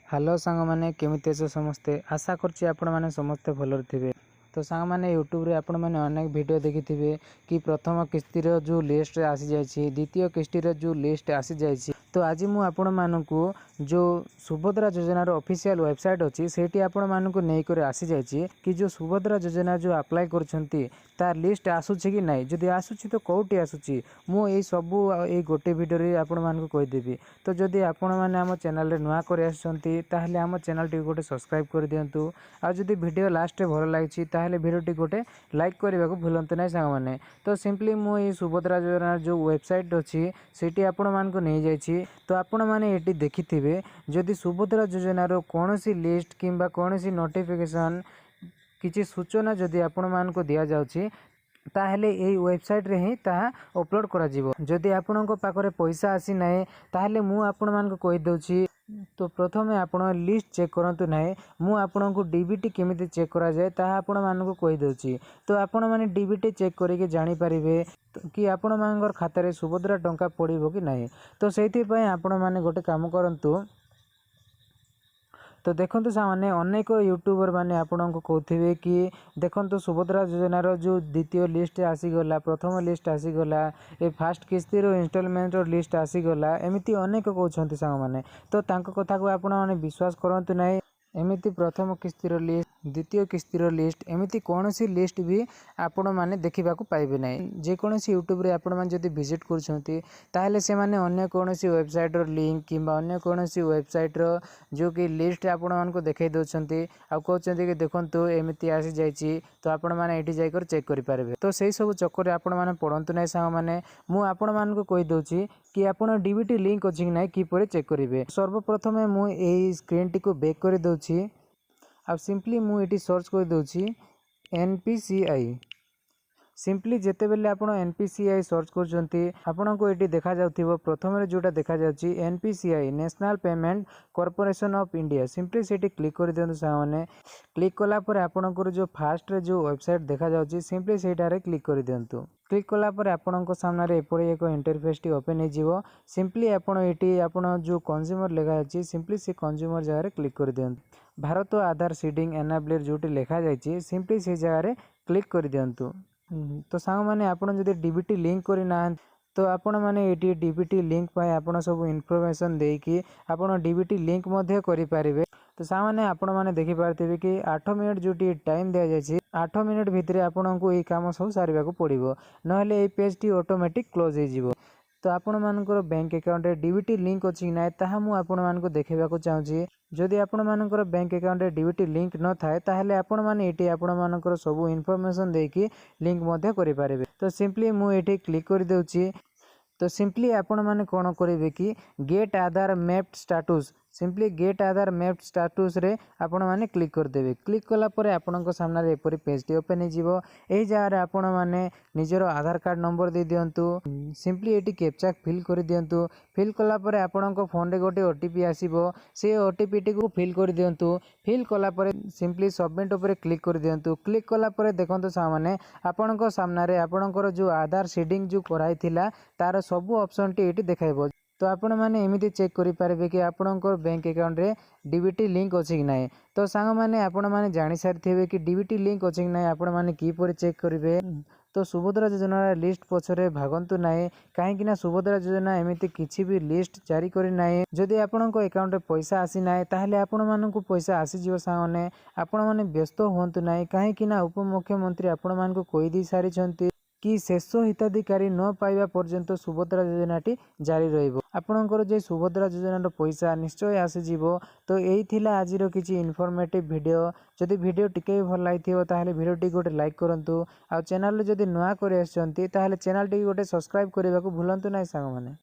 Hello सांग मैंने केमिति अछ समस्ते आशा करछि आपण माने समस्ते भलर थिबे। तो सांग मैंने यूट्यूब रे आपण माने अनेक वीडियो देखिथिबे कि प्रथम किस्ती रो जो लिस्ट आसी जायछि, द्वितीय किस्ती रो जो लिस्ट आसी जायछि। तो आज मु आपण मानकु जो सुभद्रा योजना रो ऑफिशियल वेबसाइट अछि सेठी आपण मानकु नै करे आसी जायछि कि जो सुभद्रा योजना जो अप्लाई करछंती तार लिस्ट आसुछि कि नै, जदि आसुछि तो कोउटी आसुछि मु एई सबु एई गोटे वीडियो रे आपण मानकु कहि देबी। तो जदि आपण माने हम चैनल रे नुवा करे आछंती ताहले हम चैनल टी गोटे सब्सक्राइब कर दियंतु। आ जदि वीडियो लास्ट रे भलो लागिछि ताहले वीडियो टी गोटे लाइक करबा को भूलंतु नै सांग माने। तो सिंपली मु एई सुभद्रा योजना जो वेबसाइट अछि सेठी आपण मानकु नै जायछि। तो आपण माने एटी देखिथिबे जदि सुभद्रा योजना रो कोनोसी लिस्ट किंबा कोनोसी नोटिफिकेशन किछि सूचना जदि आपण मानकु दिया जाउछि ताहले एई वेबसाइट रे ही ताहा अपलोड करा जिवो। जदि आपणको पाखरे पैसा आसी नै ताहले मु आपण मानकु कहि दउछि। तो प्रथमे आपण लिस्ट चेक करंतु नै, मु आपणको डीबीटी केमिति चेक करा जाय ताहा आपण मानकु कहि दउछि। तो आपण माने डीबीटी चेक करिके जानि परिबे कि आपण मानकर खाता रे सुभद्रा टंका पड़िबो कि नै। तो सेति पय आपण माने गोटे काम करंतु। तो देखंतु सामान्य अनेक यूट्यूबर माने आपनको कहथिबे कि देखंतु सुभद्रा योजना रो जो द्वितीय लिस्ट आसी गला, प्रथम लिस्ट आसी गला, ए फर्स्ट किस्ती रो इंस्टॉलमेंट रो लिस्ट आसी गला, एमिति अनेक कहउछंती सांग माने। तो तांको कथा को आपण माने विश्वास करंतु नै। एमिति प्रथम किस्ती रो लिस्ट, द्वितीय किस्ती रो लिस्ट, एमिति कोनोसी लिस्ट भी आपण माने देखिबा को पाइबे नै। जे कोनोसी यूट्यूब रे आपण माने जदि विजिट करछंती ताहले से माने अन्य कोनोसी वेबसाइट रो लिंक किंबा अन्य कोनोसी वेबसाइट रो जो कि लिस्ट आपण मानको देखाई दउछंती आ कहउछंती कि देखंतु एमिति आसी जायछि। तो आपण माने एठी जाय कर चेक करि पारबे। तो सेही सब चक्कर रे आपण माने पडंतु नै सांग माने। मु आपण मानको कहि दउछि कि आपण डीबीटी लिंक अछि कि नै कि परे चेक करिवे। सर्वप्रथमे मु एई स्क्रीन टी को बैक करि दउछि। अब सिंपली मु एटी सर्च कर दउछि एनपीसीआई। सिंपली जेते बेले आपण एनपीसीआई सर्च करजंती आपण को एटी देखा जाउथिबो। प्रथम रे जोटा देखा जाउछि NPCI national payment corporation of India. Simply सेटी क्लिक कर दियंतु सामाने। क्लिक कला पर आपण को जो फास्ट रे जो वेबसाइट देखा जाउछि सिंपली सेटा रे क्लिक कर दियंतु। क्लिक कला पर आपण को सामने रे एपरे एक इंटरफेस टी ओपन हे जिवो। सिंपली आपण एटी आपण जो कंज्यूमर लेखा अछि सिंपली से कंज्यूमर जगह रे क्लिक कर दियंतु। भारत आधार सीडिंग एनाबलर जोटी लेखा जायछि सिंपली से जगह रे क्लिक कर दियंतु। तो सांग माने आपण जदि डीबीटी लिंक करि ना तो आपण माने एटी डीबीटी लिंक पाए आपण सब इन्फॉर्मेशन देकी आपण डीबीटी लिंक मध्ये करि पारिबे। तो सांग माने आपण माने देखि पारथिबे कि 8 मिनिट जोटी टाइम दिया जायछि 8 मिनिट भितरे आपण को ए काम सब सारिबा को पड़िबो, नहले ए पेज टी ऑटोमेटिक क्लोज हे जिवो। तो आपण मानकर बैंक अकाउंट रे डीबीटी लिंक अछि नै ताहा मु आपण मानको देखेबा को चाहूछि। जदि आपण मानकर बैंक अकाउंट रे डीबीटी लिंक न थाए ताहले आपण माने एटी आपण मानकर सब इन्फॉर्मेशन देकी लिंक मध्ये करि पारिबे। तो सिंपली मु एटी क्लिक कर देउछि। तो सिंपली आपण माने कोन करिवे कि गेट आधार मैप्ड स्टेटस, सिंपली गेट आधार मैप्ड स्टेटस रे आपण माने क्लिक कर देबे। क्लिक कला परे आपणको सामने रे एपरि पेज टी ओपन हे जिवो। एही जगह रे आपण माने निजरो आधार कार्ड नंबर दे दियंतु। सिंपली एटी कैप्चा फिल कर दियंतु। फिल कला परे आपणको फोन रे गोटे ओटीपी आसीबो, से ओटीपी टी को फिल कर दियंतु। फिल कला परे सिंपली सबमिट ऊपर क्लिक कर दियंतु। क्लिक कला परे देखंतु सामने आपणको सामने रे आपणकर जो आधार सीडिंग जो कराई थिला तार सब ऑप्शन टी एटी देखाइबो। तो आपण माने एमिति चेक करि पारबे कि आपणकर बैंक अकाउंट रे डीबीटी लिंक अछि कि नै। तो सांग माने आपण माने जानि सारथिबे कि डीबीटी लिंक अछि कि नै आपण माने की पर चेक करिवे। तो सुभद्रा योजना लिस्ट पछरे भागंतु नै, काहे कि ना सुभद्रा योजना एमिति किछि भी लिस्ट जारी करि नै। जदि आपणको अकाउंट रे पैसा आसी नै ताहले आपण मानकु पैसा आसी जिवो सामने। आपण माने व्यस्त होंतु नै, काहे कि ना उपमुख्यमंत्री आपण मानकु कहि दी सारि छंती कि शेष हिताधिकारी न पाइबा पर्यंत सुभद्रा योजना टी जारी रहिबो। आपणकर जे सुभद्रा योजना रो पैसा निश्चय आसी जिवो। तो एही थिला आज रो किछि इन्फॉर्मेटिव वीडियो। जदि वीडियो टिके भल लागिथिबो ताहले वीडियो टी गोटे लाइक करंतु। आ चैनल रे जदि नुवा करे आछंती ताहले चैनल टी गोटे सब्सक्राइब करिबा को भूलंतु नै सांग माने।